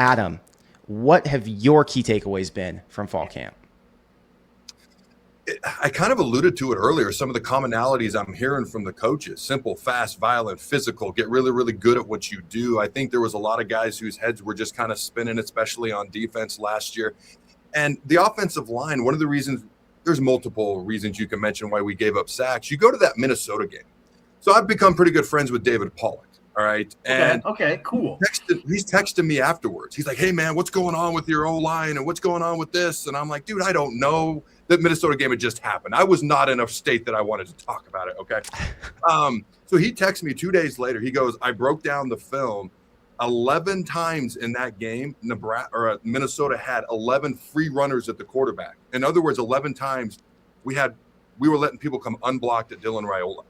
Adam, what have your key takeaways been from fall camp? I kind of alluded to it earlier. Some of the commonalities I'm hearing from the coaches: simple, fast, violent, physical, get really, really good at what you do. I think there was a lot of guys whose heads were just kind of spinning, especially on defense last year. And the offensive line, one of the reasons, there's multiple reasons you can mention why we gave up sacks. You go to that Minnesota game. So I've become pretty good friends with David Pollock. All right. And okay, cool. He's texting me afterwards. He's like, hey, man, what's going on with your O-line and what's going on with this? And I'm like, dude, I don't know. That Minnesota game had just happened. I was not in a state that I wanted to talk about it. Okay. So he texts me 2 days later. He goes, I broke down the film 11 times in that game. Minnesota had 11 free runners at the quarterback. In other words, 11 times we were letting people come unblocked at Dylan Raiola.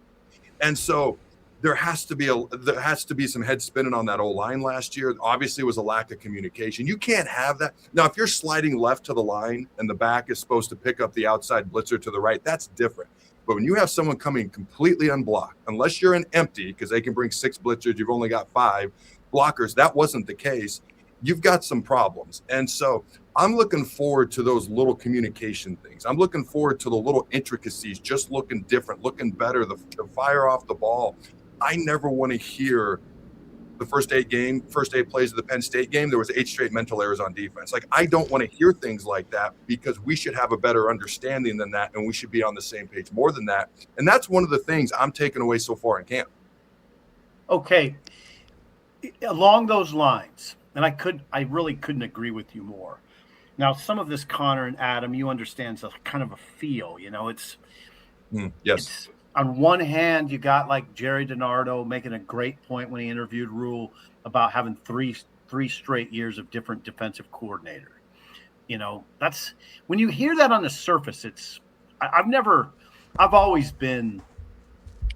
And so there has to be some head spinning on that O-line last year. Obviously, it was a lack of communication. You can't have that. Now, if you're sliding left to the line and the back is supposed to pick up the outside blitzer to the right, that's different. But when you have someone coming completely unblocked, unless you're an empty, because they can bring 6 blitzers, you've only got 5 blockers. That wasn't the case. You've got some problems. And so I'm looking forward to those little communication things. I'm looking forward to the little intricacies, just looking different, looking better, the fire off the ball. I never want to hear the first 8 plays of the Penn State game, there was 8 straight mental errors on defense. Like, I don't want to hear things like that, because we should have a better understanding than that, and we should be on the same page more than that. And that's one of the things I'm taking away so far in camp. Okay. Along those lines, and I really couldn't agree with you more. Now, some of this, Connor and Adam, you understand, is a kind of a feel, it's yes. On one hand, you got like Jerry DiNardo making a great point when he interviewed Rule about having three straight years of different defensive coordinator. That's when you hear that on the surface. I've always been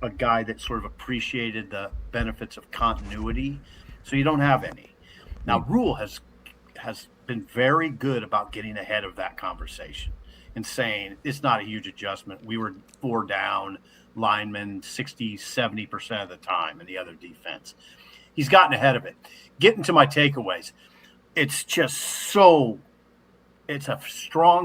a guy that sort of appreciated the benefits of continuity. So you don't have any. Now, Rule has been very good about getting ahead of that conversation and saying it's not a huge adjustment. We were 4 down. Linemen 60-70% of the time in the other defense. He's gotten ahead of it. Getting to my takeaways, it's a strong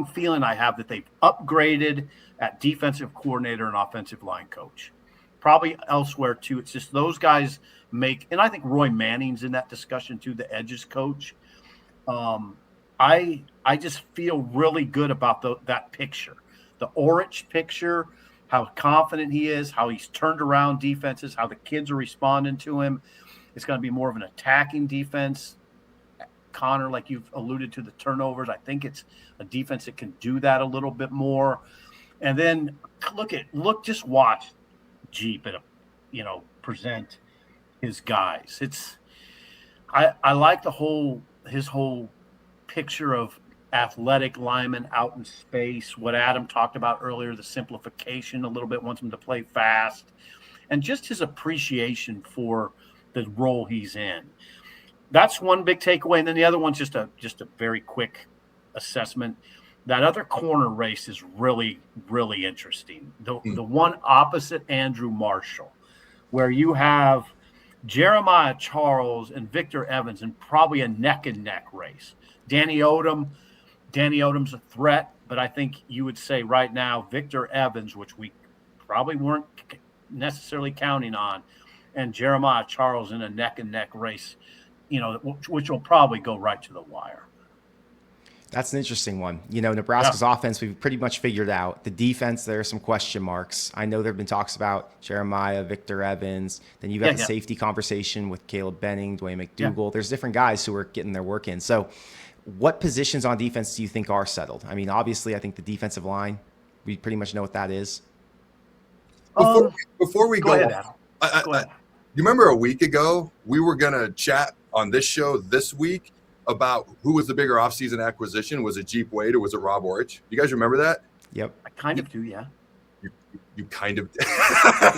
feeling I have that they've upgraded at defensive coordinator and offensive line coach. Probably elsewhere too. It's just those guys and I think Roy Manning's in that discussion too, the edges coach. I just feel really good about that picture, the Orich picture, how confident he is, how he's turned around defenses, how the kids are responding to him. It's going to be more of an attacking defense. Connor, like you've alluded to, the turnovers, I think it's a defense that can do that a little bit more. And then just watch Jeep present his guys. I like his whole picture of athletic linemen out in space, what Adam talked about earlier, the simplification a little bit, wants him to play fast, and just his appreciation for the role he's in. That's one big takeaway. And then the other one's just a very quick assessment. That other corner race is really, really interesting. The one opposite Andrew Marshall, where you have Jeremiah Charles and Victor Evans in probably a neck and neck race. Danny Odom's a threat, but I think you would say right now Victor Evans, which we probably weren't necessarily counting on, and Jeremiah Charles in a neck-and-neck race, which will probably go right to the wire. That's an interesting one. Nebraska's offense, we've pretty much figured out. The defense, there are some question marks. I know there have been talks about Jeremiah, Victor Evans. Then you've got the safety conversation with Caleb Benning, Dwayne McDougal. Yeah. There's different guys who are getting their work in. So what positions on defense do you think are settled? I mean, obviously, I think the defensive line, we pretty much know what that is. Before we go ahead, Adam. You remember a week ago, we were going to chat on this show this week about who was the bigger offseason acquisition. Was it Jeep Wade or was it Rob Orich? You guys remember that? Yep. I kind of do, yeah. You kind of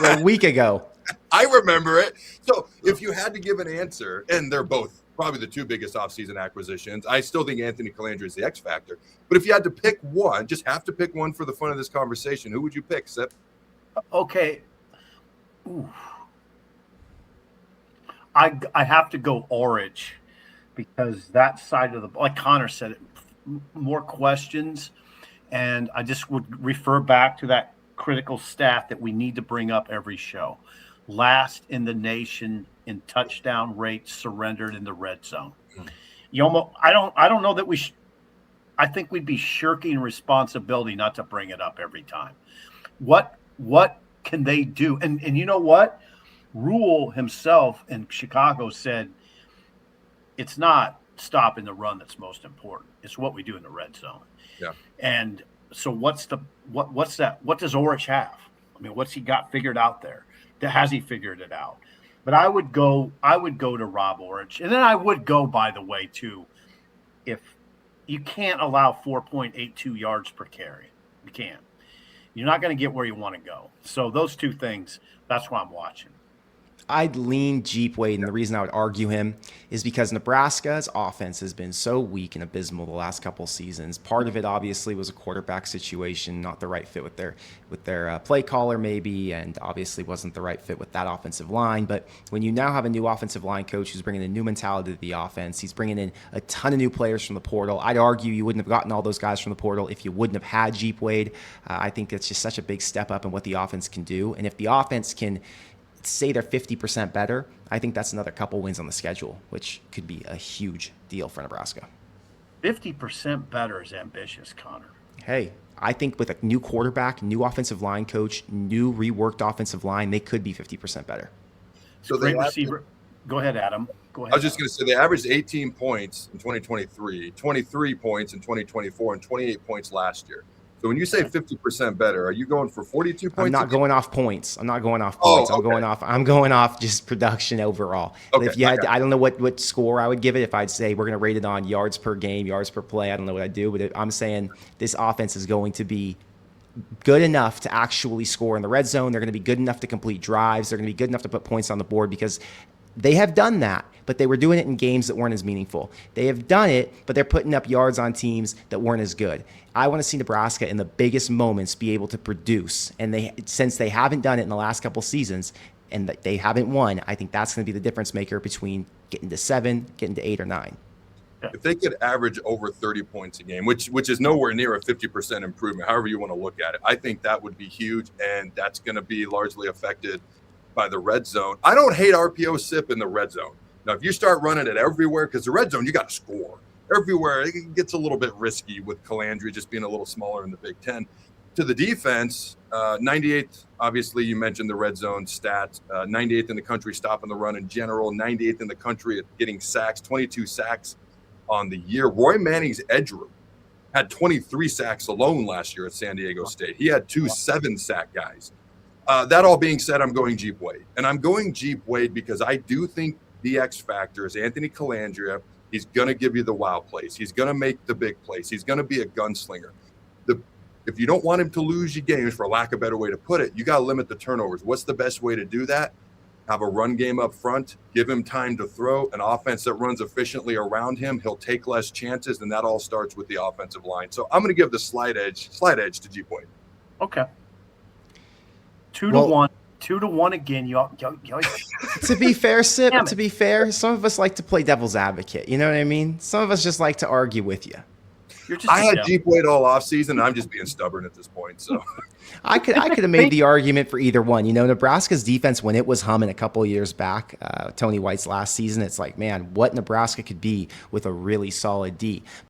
a week ago. I remember it. So if you had to give an answer, and they're both probably the 2 biggest offseason acquisitions, I still think Anthony Calandra is the X factor. But if you had to pick one, just have to pick one for the fun of this conversation, who would you pick, Sip? Okay. Ooh. I have to go Orich because that side of the, like Connor said, more questions. And I just would refer back to that critical stat that we need to bring up every show. Last in the nation in touchdown rates surrendered in the red zone. I don't know that I think we'd be shirking responsibility not to bring it up every time. What can they do? And you know what? Rule himself in Chicago said it's not stopping the run that's most important. It's what we do in the red zone. Yeah. And so what's that? What does Orich have? I mean, what's he got figured out there? Has he figured it out? But I would go to Rob Orich. And then I would go, by the way, too, if you can't allow 4.82 yards per carry. You can't. You're not going to get where you want to go. So those two things, that's why I'm watching. I'd lean Jeep Wade, and the reason I would argue him is because Nebraska's offense has been so weak and abysmal the last couple seasons. Part of it obviously was a quarterback situation, not the right fit with their play caller maybe, and obviously wasn't the right fit with that offensive line. But when you now have a new offensive line coach who's bringing a new mentality to the offense, he's bringing in a ton of new players from the portal. I'd argue you wouldn't have gotten all those guys from the portal if you wouldn't have had Jeep Wade. I think it's just such a big step up in what the offense can do. And if the offense can say they're 50% better, I think that's another couple wins on the schedule, which could be a huge deal for Nebraska. 50% better is ambitious, Connor. Hey, I think with a new quarterback, new offensive line coach, new reworked offensive line, they could be 50% better. So great receiver. Go ahead, Adam. Go ahead. I was just going to say they averaged 18 points in 2023, 23 points in 2024, and 28 points last year. So when you say 50% better, are you going for 42 points? I'm not going off points. I'm going off just production overall. Okay, if you had, I don't know what score I would give it. If I'd say we're going to rate it on yards per game, yards per play, I don't know what I'd do. But I'm saying this offense is going to be good enough to actually score in the red zone. They're going to be good enough to complete drives. They're going to be good enough to put points on the board because they have done that, but they were doing it in games that weren't as meaningful. They have done it, but they're putting up yards on teams that weren't as good. I want to see Nebraska in the biggest moments be able to produce. And since they haven't done it in the last couple seasons and they haven't won, I think that's going to be the difference maker between getting to 7, getting to 8 or 9. If they could average over 30 points a game, which is nowhere near a 50% improvement, however you want to look at it, I think that would be huge, and that's going to be largely affected by the red zone. I don't hate RPO SIP in the red zone. Now, if you start running it everywhere, because the red zone, you got to score. Everywhere, it gets a little bit risky with Calandria just being a little smaller in the Big Ten. To the defense, 98th, obviously you mentioned the red zone stats, 98th in the country stopping the run in general, 98th in the country at getting sacks, 22 sacks on the year. Roy Manning's edge room had 23 sacks alone last year at San Diego State. He had 2 7-sack guys. That all being said, I'm going Jeep Wade. And I'm going Jeep Wade because I do think the X factor is Anthony Calandria. He's going to give you the wow plays. He's going to make the big plays. He's going to be a gunslinger. If you don't want him to lose you games, for lack of a better way to put it, you got to limit the turnovers. What's the best way to do that? Have a run game up front, give him time to throw, an offense that runs efficiently around him. He'll take less chances, and that all starts with the offensive line. So I'm going to give the slight edge to Jeep Wade. Okay. 2 to 1. 2 to 1 again. To be fair, Sip, to be fair, some of us like to play devil's advocate. You know what I mean? Some of us just like to argue with you. I had Jeep Wade all offseason, and I'm just being stubborn at this point. So I could have made the argument for either one. You know, Nebraska's defense, when it was humming a couple of years back, Tony White's last season, it's like, man, what Nebraska could be with a really solid D.